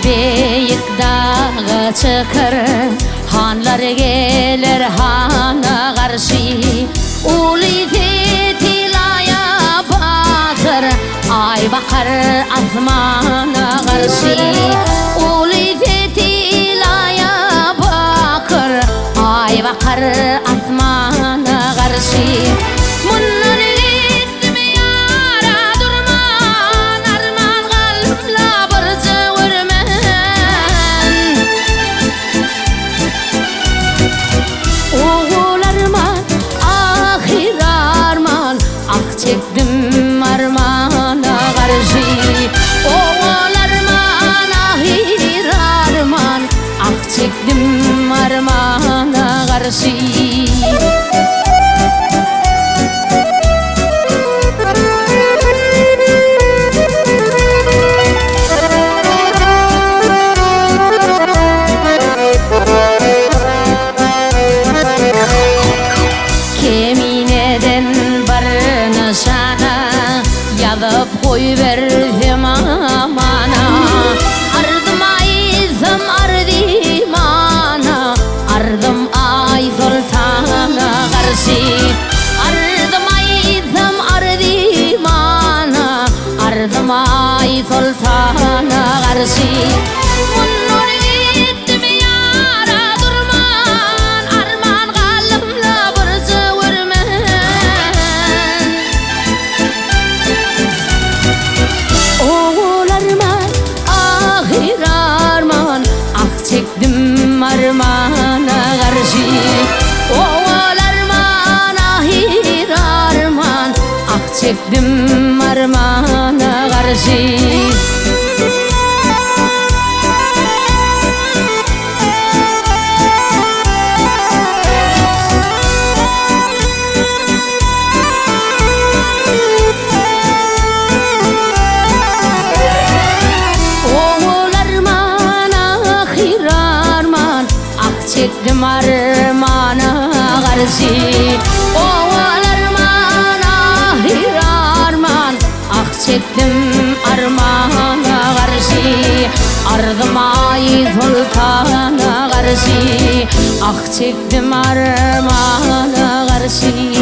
beyik dağa çıkar, hanlar gelir hana karşı. Uli fetilaya bakır, ay bakar azmana karşı. Uli fetilaya bakır, ay bakar azmana karşı. Bunlar gitme yara durman, arman kalbimla barca vurman. Oğul arman, ahir arman, ah çektim armana karşı. Oğul arman, ahir arman, ah çektim armana karşı. Yazıp koyverdim amana, ardım ayzım ardimana, ardım ay sultana karşı. Ardım ayzım ardimana, ardım ay sultana karşı. Bunlar gittim yara durman, arman kalbimla barca vurman. Oğul arman, ahir arman, ah çektim armana karşı. Oğul arman, ahir arman, ah çektim armana karşı. Çektim armana karşı. Oğul arman, ahir arman, ah çektim armana karşı. Ardım ay sultana karşı, ah çektim armana karşı.